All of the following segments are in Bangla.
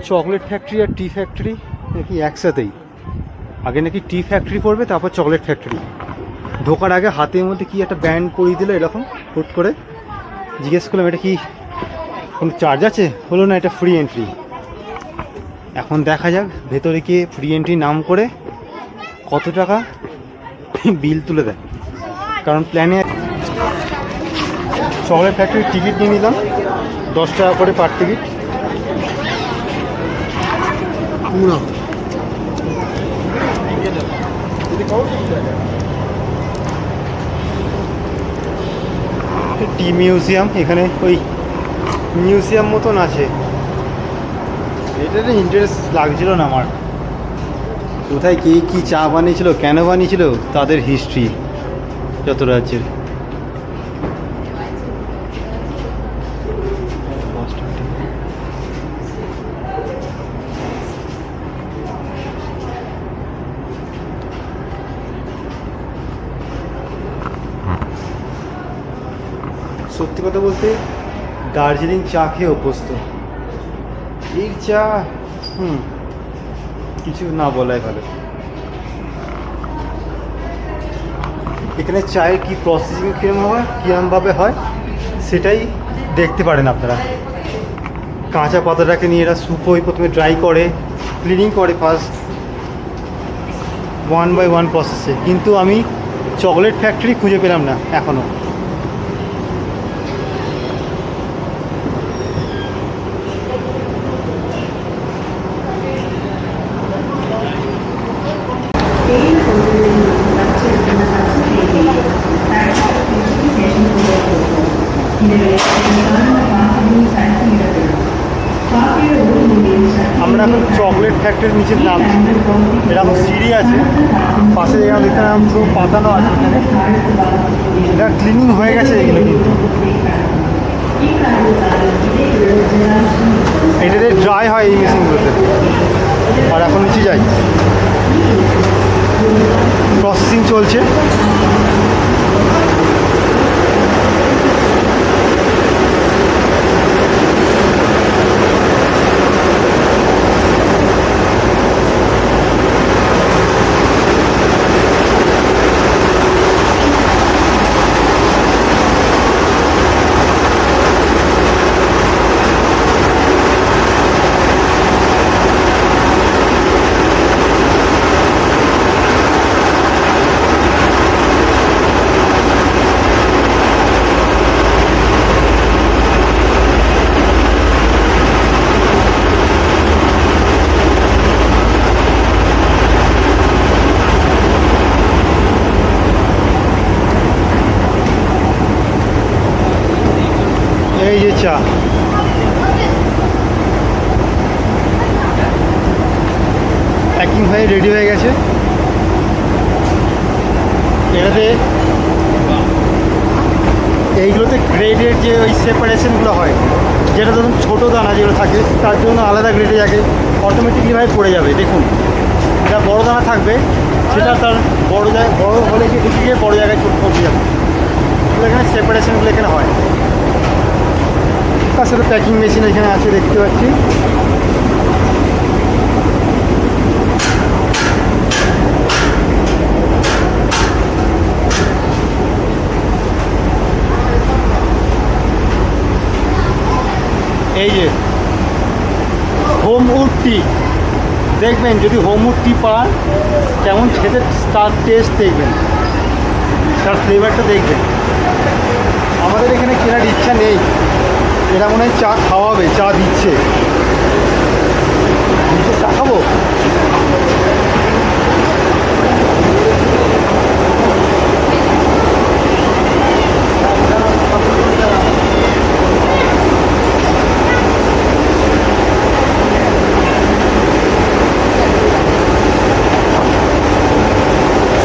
চকলেট ফ্যাক্টরি আর টি ফ্যাক্টরি নাকি একসাথেই। আগে নাকি টি ফ্যাক্টরি পড়বে, তারপর চকলেট ফ্যাক্টরি। ঢোকার আগে হাতের মধ্যে কি একটা ব্যান্ড পরিয়ে দিল এরকম হুট করে। জিজ্ঞেস করলাম এটা কি কোনো চার্জ আছে, হলো না এটা ফ্রি এন্ট্রি। এখন দেখা যাক ভেতরে গিয়ে ফ্রি এন্ট্রি নাম করে কত টাকা বিল তুলে দেয়। কারণ প্ল্যানে চকলেট ফ্যাক্টরির টিকিট নিয়ে নিলাম 10 টাকা করে পার টিকিট। টি মিউজিয়াম, এখানে ওই মিউজিয়াম মতন আছে। এটাতে ইন্টারেস্ট লাগছিল না আমার। কোথায় কে কী চা বানিয়েছিল, কেন বানিয়েছিল, তাদের হিস্ট্রি যত রাজ্যের। সত্যি কথা বলতে দার্জিলিং চা খেয়ে অভ্যস্ত। এই চা কিছু না বলাই ভালো। এখানে চায়ের কি প্রসেসিং কীরমভাবে হয় সেটাই দেখতে পারেন আপনারা। কাঁচা পাতাটাকে নিয়ে এরা শুকোয়, প্রথমে ড্রাই করে, ক্লিনিং করে ফার্স্ট, 1 বাই 1 প্রসেসে। কিন্তু আমি চকলেট ফ্যাক্টরি খুঁজে পেলাম না এখনও। আমরা এখন চকলেট ফ্যাক্টরির নিচে নামছি। এরকম সিঁড়ি আছে পাশে, এখানে পুরো পাতানো আছে। এখানে এটা ক্লিনিং হয়ে গেছে এগুলো, কিন্তু এটাতে ড্রাই হয় এই মেশিনগুলোতে। আর এখন নিচে যাই, প্রসেসিং চলছে। এই যে চা, প্যাকিং হয়ে রেডি হয়ে গেছে। এটাতে এইগুলোতে গ্রেডের যে ওই সেপারেশনগুলো হয়, যেটা ধরুন ছোটো দানা যেগুলো থাকে তার জন্য আলাদা গ্রেডে যাকে অটোমেটিকলিভাবে পড়ে যাবে। দেখুন, যা বড়ো দানা থাকবে সেটা তার বড়ো হলে গিয়ে ঢুকে গিয়ে বড়ো জায়গায় ছোট পড়ে যাবে। এখানে সেপারেশনগুলো এখানে হয়। তার সাথে প্যাকিং মেশিন এখানে আছে দেখতে পাচ্ছি। এই যে হোমউড টি, দেখবেন যদি হোমউড টি পান কেমন খেতে, তার টেস্ট দেখবেন, তার ফ্লেভারটা দেখবেন। আমাদের এখানে কেনার ইচ্ছা নেই, এরা মনে হয় চা খাওয়াবে, চা দিচ্ছে। চা খাবো।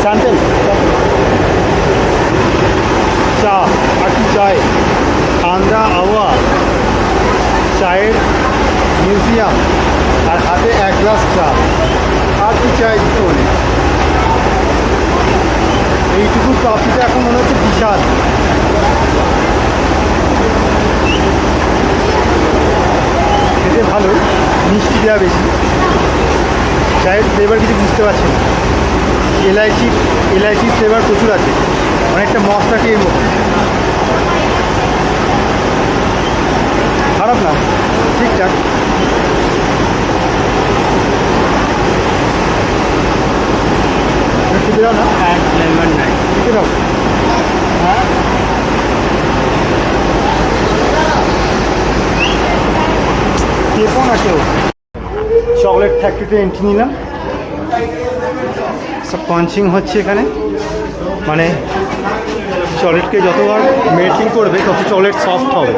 স্যান্ডেল চা, আর কি চাই, ঠান্ডা হাওয়া, চায়ের মিউজিয়াম, আর হাতে 1 গ্লাস চা। আর কি চাই জীবনে। এইটুকু ট্রফিটা এখন মনে হচ্ছে বিশাল। খেতে খেতে ভালো, মিষ্টি দেওয়া বেশি। চায়ের ফ্লেভার কিছু বুঝতে পারছি না। এলাইচির ফ্লেভার প্রচুর আছে, অনেকটা মশলা টির মতো। খারাপ না, ঠিকঠাক। টিপে দাও না, লেমন নাই, টিপে দাও। হ্যাঁ, টেপো না কেউ। চকলেট ফ্যাক্টরিতে এন্ট্রি নিলাম। সব পাঞ্চিং হচ্ছে এখানে, মানে চকলেটকে যতবার মেল্টিং করবে তত চকলেট সফট হবে।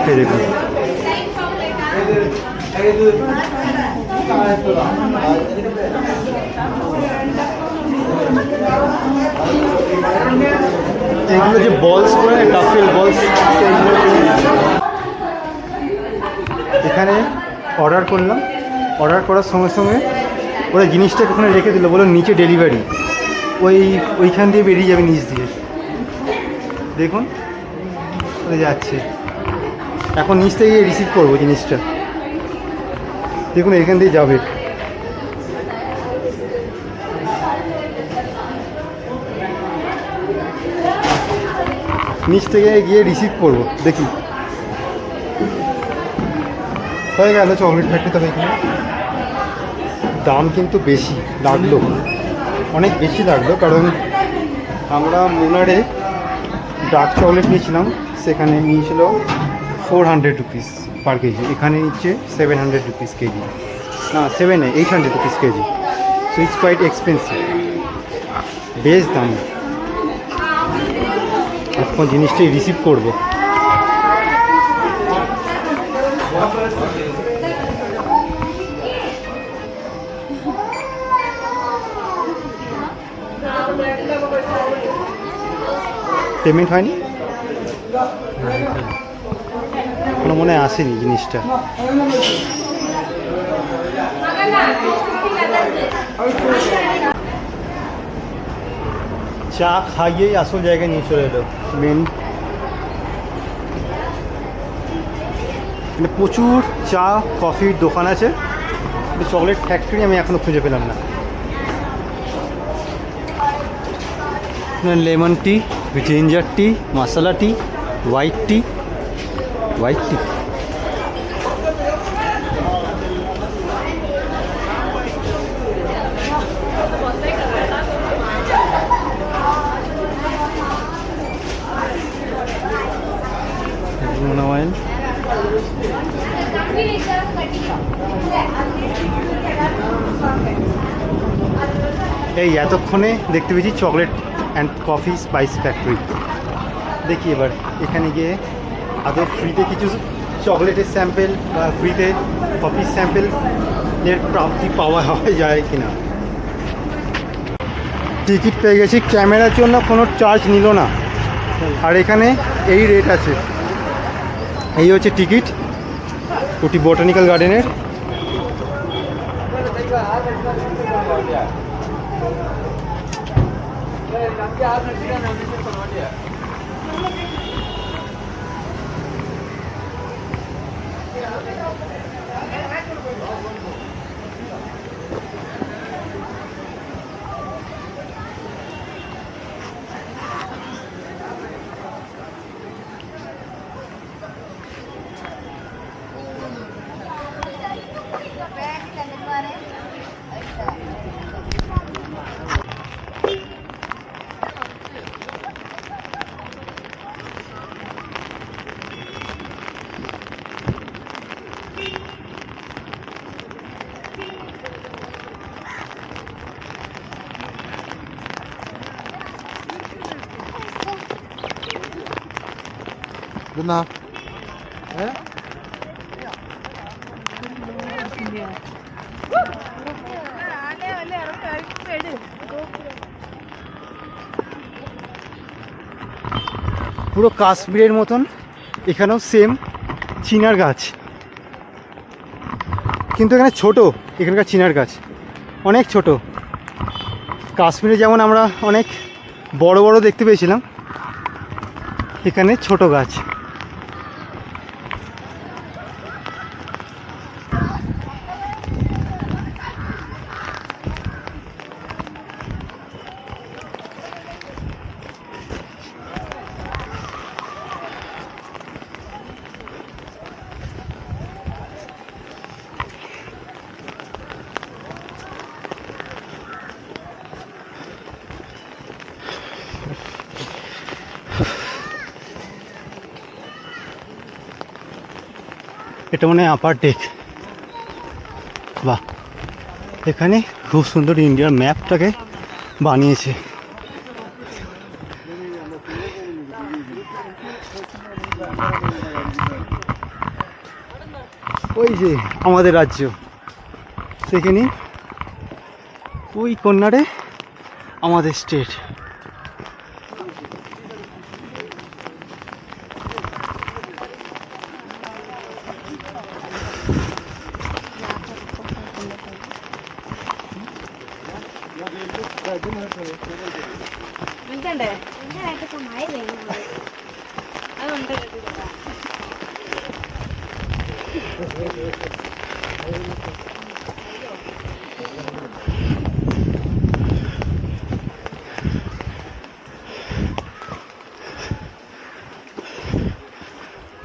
এই দেখুন, এগুলো যে বলস করে না, ডাফেল বলস, এখানে অর্ডার করলাম। অর্ডার করার সঙ্গে সঙ্গে ওরা জিনিসটাকে ওখানে রেখে দিল, বলো নিচে ডেলিভারি। ওইখান দিয়ে বেরিয়ে যাবে নিচ দিয়ে। দেখুন ওই যাচ্ছে, এখন নিচ থেকে রিসিভ করবো জিনিসটা। দেখুন এখান দিয়ে যাবে। নিচ থেকে গিয়ে রিসিভ করবো, দেখি। হয়ে গেল চকলেট ফ্যাক্টরি। তবে এখানে দাম কিন্তু বেশি লাগলো, অনেক বেশি লাগলো, কারণ আমরা মোনারে ডার্ক চকলেট নিয়েছিলাম, সেখানে নিয়েছিল 400 রুপিস পার কেজি। এখানে নিচ্ছে 700 রুপিস কেজি, না 800 rupees kg. So it's quite expensive, বেশ দাম। এখন জিনিসটাই রিসিভ করবো। পেমেন্ট হয়নি কোনো, মনে হয় আসেনি জিনিসটা। চা খাইয়েই আসল জায়গায় নিয়ে চলে এলো। মেন মানে প্রচুর চা কফির দোকান আছে, চকলেট ফ্যাক্টরি আমি এখনো খুঁজে পেলাম না। লেমন টি, জিঞ্জার টি, মশলা টি, হোয়াইট টি। অয়েল। এই এতক্ষণে দেখতে পেয়েছি chocolate and coffee spice factory. দেখি এবার এখানে গিয়ে আদৌ ফ্রিতে কিছু চকলেটের স্যাম্পেল বা ফ্রিতে কফি স্যাম্পেল এর প্রাপ্তি পাওয়া যায় কিনা। টিকিট পেয়ে গেছি, ক্যামেরার জন্য কোনো চার্জ নিল না। আর এখানে এই রেট আছে। এই হচ্ছে টিকিট ওটি বোটানিক্যাল গার্ডেনের। না হ্যাঁ পুরো কাশ্মীরের মতন এখানেও সেম চিনার গাছ, কিন্তু এখানে ছোট। এখানকার চিনার গাছ অনেক ছোট। কাশ্মীরে যেমন আমরা অনেক বড় বড় দেখতে পেয়েছিলাম, এখানে ছোট গাছ। এটা মানে আপার ডেক। বাহ, এখানে খুব সুন্দর ইন্ডিয়ার ম্যাপটাকে বানিয়েছে। ওই যে আমাদের রাজ্য, সেখানে ওই কর্নারে আমাদের স্টেট।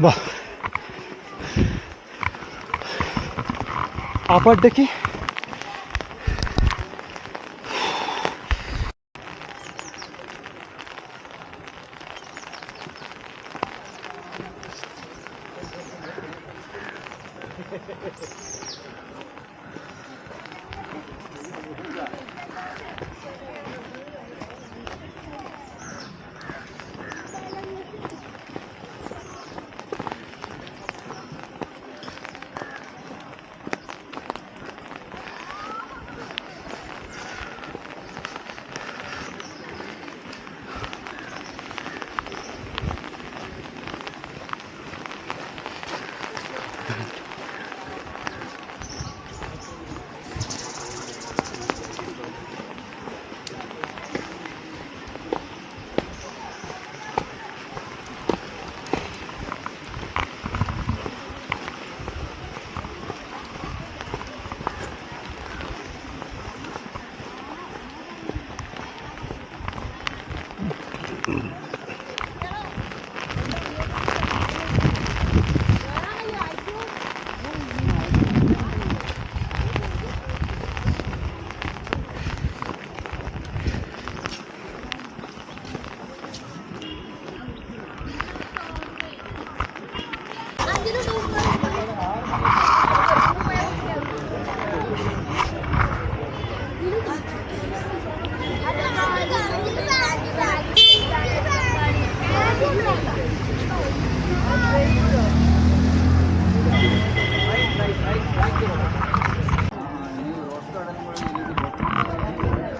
বাহ, আপার দেখি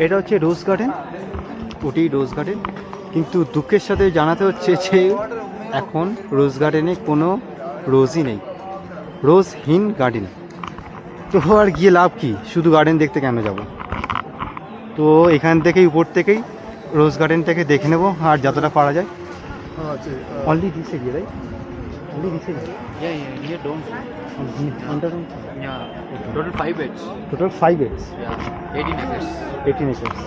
এটা হচ্ছে রোজ গার্ডেন, ওটি রোজ গার্ডেন। কিন্তু দুঃখের সাথে জানাতে হচ্ছে যে এখন রোজ গার্ডেনে কোনো রোজই নেই, রোজহীন গার্ডেন। তো আর গিয়ে লাভ কি, শুধু গার্ডেন দেখতে কেন যাব? তো এখান থেকেই উপর থেকেই রোজ গার্ডেনটাকে দেখে নেব, আর যতটা পারা যায়। Only this area, right? Only this area? Yeah, here don't. Under Yeah, total 5 beds. total 5 acres, Yeah, 18 acres. 18 acres।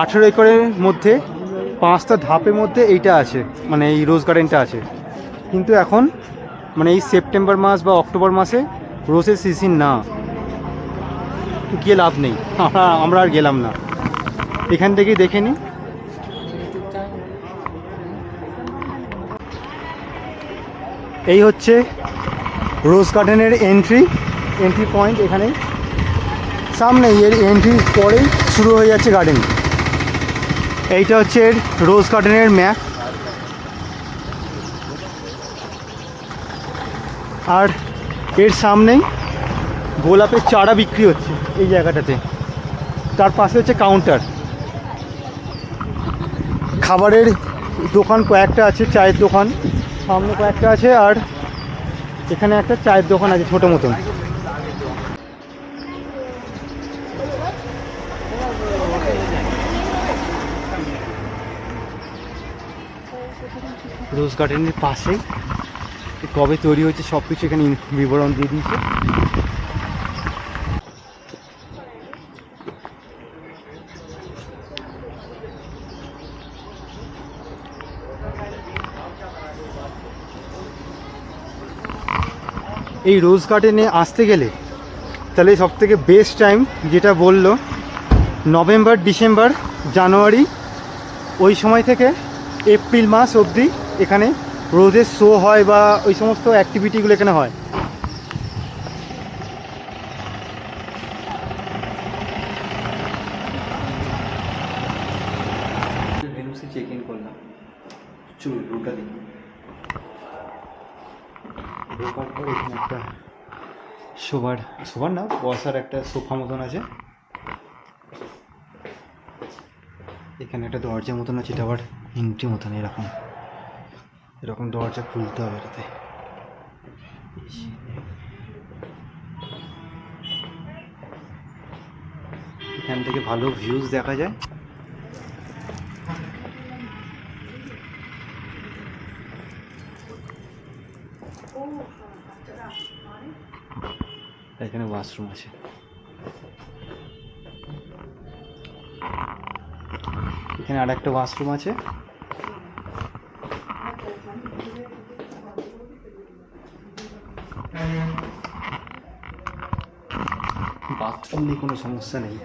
18 একরের মধ্যে 5টা ধাপের মধ্যে এইটা আছে, মানে এই রোজ গার্ডেনটা আছে। কিন্তু এখন মানে এই সেপ্টেম্বর মাস বা অক্টোবর মাসে রোজের সিজন না, তো গিয়ে লাভ নেই, আমরা আর গেলাম না। এখান থেকেই দেখে নিই। এই হচ্ছে রোজ গার্ডেনের এন্ট্রি পয়েন্ট। এখানে সামনে এর এন্ট্রির পরেই শুরু হয়ে যাচ্ছে গার্ডেন। এইটা হচ্ছে রোজ গার্ডেনের ম্যাপ। আর এর সামনেই গোলাপের চারা বিক্রি হচ্ছে এই জায়গাটাতে। তার পাশে হচ্ছে কাউন্টার, খাবারের দোকান কয়েকটা আছে, চায়ের দোকান সামনে কয়েকটা আছে, আর এখানে একটা চায়ের দোকান আছে ছোটো মতন। রোজ গার্ডেনের পাশেই কবে তৈরি হয়েছে সব কিছু এখানে বিবরণ দিয়ে দিয়েছে। এই রোজ গার্ডেনে আসতে গেলে তাহলে সবথেকে বেস্ট টাইম যেটা বললো, নভেম্বর, ডিসেম্বর, জানুয়ারি, ওই সময় থেকে এপ্রিল মাস অবধি এখানে রোজের শো হয় বা ওই সমস্ত অ্যাক্টিভিটিগুলো এখানে হয়। চেক ইন করলাম। চল রুটটা দেখি। ঢোকার পর এখানে একটা শোবার না বসার একটা সোফা মতন আছে। এখানে একটা দরজা মতন আছে, এটা আবার এন্ট্রি মতন, এরকম দরজা খুলতে হবে এটাতে। এখান থেকে ভালো ভিউজ দেখা যায়। এখানে ওয়াশরুম আছে। এখানে আর একটা ওয়াশরুম আছে। বাথরুম নিয়ে কোনো সমস্যা নেই।